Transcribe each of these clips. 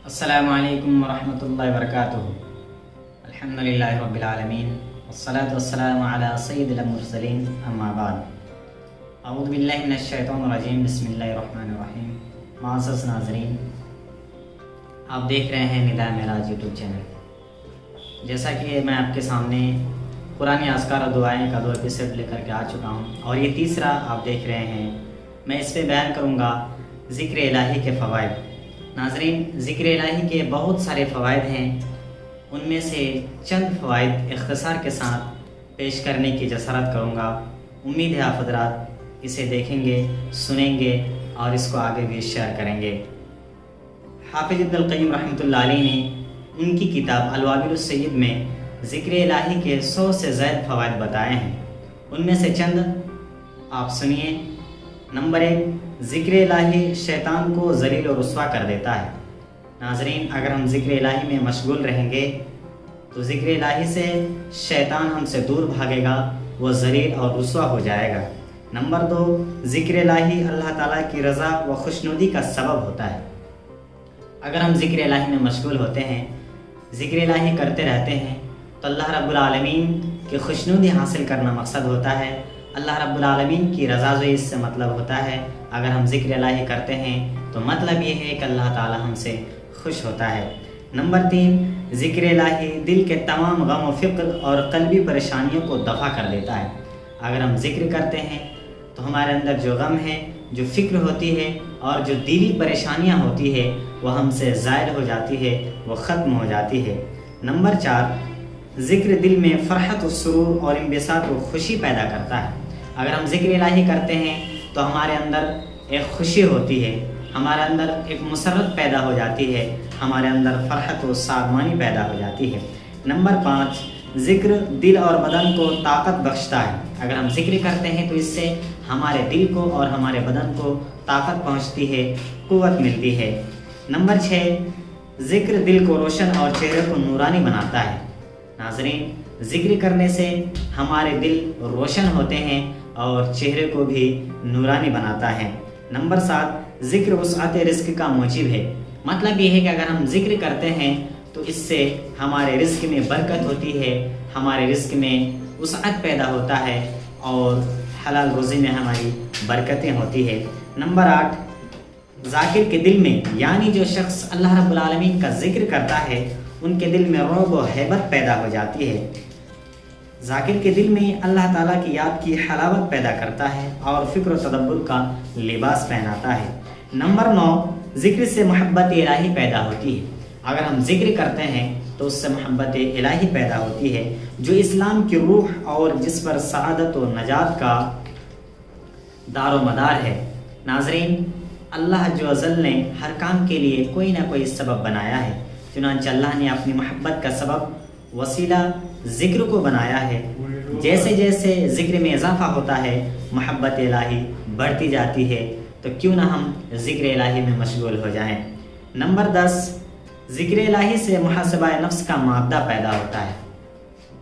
السلام علیکم ورحمۃ اللہ وبرکاتہ۔ الحمدللہ رب العالمین والصلاة والسلام علی سید المرسلین، اما بعد۔ اعوذ باللہ من الشیطان الرجیم، بسم اللہ الرحمن الرحیم۔ معزز ناظرین، آپ دیکھ رہے ہیں نداء معراج یوٹیوب چینل۔ جیسا کہ میں آپ کے سامنے قرآن اذکار و دعائیں کا 2 ایپیسوڈ لے کر کے آ چکا ہوں، اور یہ تیسرا آپ دیکھ رہے ہیں۔ میں اس پہ بیان کروں گا ذکر الہی کے فوائد۔ ناظرین، ذکر الہی کے بہت سارے فوائد ہیں، ان میں سے چند فوائد اختصار کے ساتھ پیش کرنے کی جسارت کروں گا۔ امید ہے آپ حضرات اسے دیکھیں گے، سنیں گے اور اس کو آگے بھی شیئر کریں گے۔ حافظ ابن القیم رحمۃ اللہ علیہ نے ان کی کتاب الوابل السید میں ذکر الہی کے 100 سے زائد فوائد بتائے ہیں، ان میں سے چند آپ سنیے۔ نمبر 1، ذکر الہی شیطان کو ذلیل و رسوا کر دیتا ہے۔ ناظرین، اگر ہم ذکر الہی میں مشغول رہیں گے تو ذکر الہی سے شیطان ہم سے دور بھاگے گا، وہ ذلیل اور رسوا ہو جائے گا۔ نمبر 2، ذکر الہی اللہ تعالیٰ کی رضا و خوشنودی کا سبب ہوتا ہے۔ اگر ہم ذکر الہی میں مشغول ہوتے ہیں، ذکر الہی کرتے رہتے ہیں، تو اللہ رب العالمین کی خوشنودی حاصل کرنا مقصد ہوتا ہے۔ اللہ رب العالمین کی رضا زوئی اس سے مطلب ہوتا ہے۔ اگر ہم ذکر الہی کرتے ہیں تو مطلب یہ ہے کہ اللہ تعالی ہم سے خوش ہوتا ہے۔ نمبر 3، ذکر الہی دل کے تمام غم و فکر اور قلبی پریشانیوں کو دفع کر دیتا ہے۔ اگر ہم ذکر کرتے ہیں تو ہمارے اندر جو غم ہے، جو فکر ہوتی ہے اور جو دلی پریشانیاں ہوتی ہے، وہ ہم سے زائل ہو جاتی ہے، وہ ختم ہو جاتی ہے۔ نمبر 4، ذکر دل میں فرحت و سرور اور انبساط و خوشی پیدا کرتا ہے۔ اگر ہم ذکر الہی کرتے ہیں تو ہمارے اندر ایک خوشی ہوتی ہے، ہمارے اندر ایک مسرت پیدا ہو جاتی ہے، ہمارے اندر فرحت و سادمانی پیدا ہو جاتی ہے۔ نمبر 5، ذکر دل اور بدن کو طاقت بخشتا ہے۔ اگر ہم ذکر کرتے ہیں تو اس سے ہمارے دل کو اور ہمارے بدن کو طاقت پہنچتی ہے، قوت ملتی ہے۔ نمبر 6، ذکر دل کو روشن اور چہرے کو نورانی بناتا ہے۔ ناظرین، ذکر کرنے سے ہمارے دل روشن ہوتے ہیں اور چہرے کو بھی نورانی بناتا ہے۔ نمبر 7، ذکر وسعت رزق کا موجب ہے۔ مطلب یہ ہے کہ اگر ہم ذکر کرتے ہیں تو اس سے ہمارے رزق میں برکت ہوتی ہے، ہمارے رزق میں وسعت پیدا ہوتا ہے اور حلال روزی میں ہماری برکتیں ہوتی ہے۔ نمبر 8، ذاکر کے دل میں، یعنی جو شخص اللہ رب العالمین کا ذکر کرتا ہے، ان کے دل میں رعب و ہیبت پیدا ہو جاتی ہے۔ ذاکر کے دل میں اللہ تعالیٰ کی یاد کی حلاوت پیدا کرتا ہے اور فکر و تدبر کا لباس پہناتا ہے۔ نمبر 9، ذکر سے محبت الہی پیدا ہوتی ہے۔ اگر ہم ذکر کرتے ہیں تو اس سے محبت الہی پیدا ہوتی ہے، جو اسلام کی روح اور جس پر سعادت و نجات کا دار و مدار ہے۔ ناظرین، اللہ جو ازل نے ہر کام کے لیے کوئی نہ کوئی سبب بنایا ہے، چنانچہ اللہ نے اپنی محبت کا سبب وسیلہ ذکر کو بنایا ہے۔ جیسے جیسے ذکر میں اضافہ ہوتا ہے، محبت الہی بڑھتی جاتی ہے، تو کیوں نہ ہم ذکر الہی میں مشغول ہو جائیں۔ نمبر 10، ذکر الہی سے محاسبہ نفس کا مادہ پیدا ہوتا ہے۔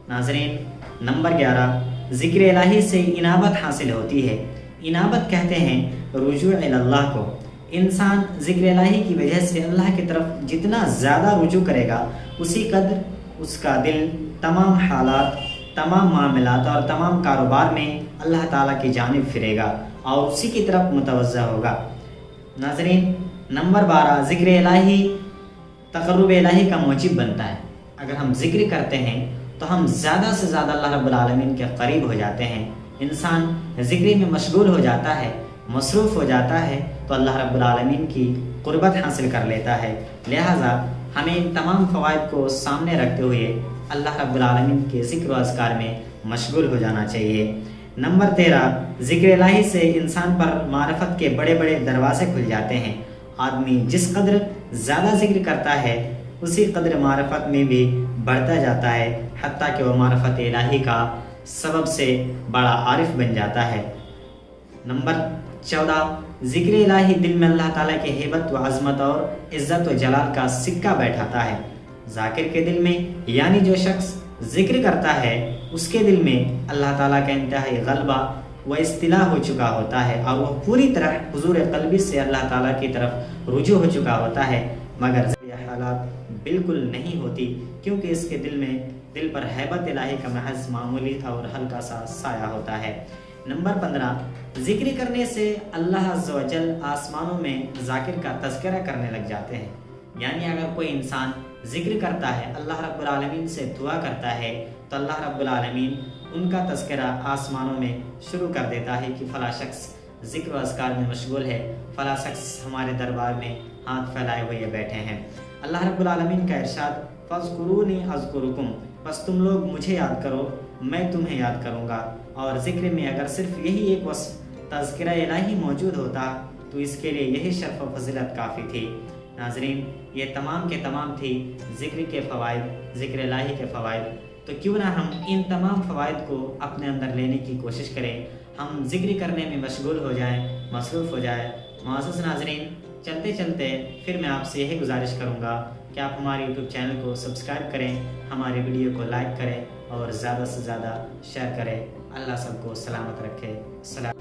ناظرین، نمبر 11، ذکر الہی سے انابت حاصل ہوتی ہے۔ انابت کہتے ہیں رجوع اللہ کو۔ انسان ذکر الہی کی وجہ سے اللہ کی طرف جتنا زیادہ رجوع کرے گا، اسی قدر اس کا دل تمام حالات، تمام معاملات اور تمام کاروبار میں اللہ تعالیٰ کی جانب پھرے گا اور اسی کی طرف متوجہ ہوگا۔ ناظرین، نمبر 12، ذکر الہی تقرب الہی کا موجب بنتا ہے۔ اگر ہم ذکر کرتے ہیں تو ہم زیادہ سے زیادہ اللہ رب العالمین کے قریب ہو جاتے ہیں۔ انسان ذکر میں مشغول ہو جاتا ہے، مصروف ہو جاتا ہے، تو اللہ رب العالمین کی قربت حاصل کر لیتا ہے۔ لہٰذا ہمیں ان تمام فوائد کو سامنے رکھتے ہوئے اللہ رب العالمین کے ذکر و اذکار میں مشغول ہو جانا چاہیے۔ نمبر 13، ذکر الہی سے انسان پر معرفت کے بڑے بڑے دروازے کھل جاتے ہیں۔ آدمی جس قدر زیادہ ذکر کرتا ہے، اسی قدر معرفت میں بھی بڑھتا جاتا ہے، حتیٰ کہ وہ معرفت الہی کا سبب سے بڑا عارف بن جاتا ہے۔ نمبر 14، ذکر الہی دل میں اللہ تعالیٰ کی ہیبت و عظمت اور عزت و جلال کا سکہ بیٹھاتا ہے۔ ذاکر کے دل میں، یعنی جو شخص ذکر کرتا ہے، اس کے دل میں اللہ تعالیٰ کا انتہائی غلبہ و اصطلاح ہو چکا ہوتا ہے اور وہ پوری طرح حضور قلبی سے اللہ تعالیٰ کی طرف رجوع ہو چکا ہوتا ہے۔ مگر حالات بالکل نہیں ہوتی، کیونکہ اس کے دل پر ہیبت الہی کا محض معمولی اور ہلکا سا سایہ ہوتا ہے۔ نمبر 15، ذکر کرنے سے اللہ عز و جل آسمانوں میں ذاکر کا تذکرہ کرنے لگ جاتے ہیں۔ یعنی اگر کوئی انسان ذکر کرتا ہے، اللہ رب العالمین سے دعا کرتا ہے، تو اللہ رب العالمین ان کا تذکرہ آسمانوں میں شروع کر دیتا ہے کہ فلاں شخص ذکر و اذکار میں مشغول ہے، فلاں شخص ہمارے دربار میں ہاتھ پھیلائے ہوئے بیٹھے ہیں۔ اللہ رب العالمین کا ارشاد، فاذکرونی اذکرکم، بس تم لوگ مجھے یاد کرو، میں تمہیں یاد کروں گا۔ اور ذکر میں اگر صرف یہی ایک وصف تذکرہ الہی موجود ہوتا تو اس کے لیے یہی شرف و فضیلت کافی تھی۔ ناظرین، یہ تمام کے تمام تھی ذکر کے فوائد، ذکر الہی کے فوائد۔ تو کیوں نہ ہم ان تمام فوائد کو اپنے اندر لینے کی کوشش کریں، ہم ذکر کرنے میں مشغول ہو جائیں، مصروف ہو جائیں۔ معزز ناظرین، چلتے چلتے پھر میں آپ سے یہی گزارش کروں گا کہ آپ ہمارے یوٹیوب چینل کو سبسکرائب کریں، ہماری ویڈیو کو لائک کریں اور زیادہ سے زیادہ شیئر کریں۔ اللہ سب کو سلامت رکھے۔ السلام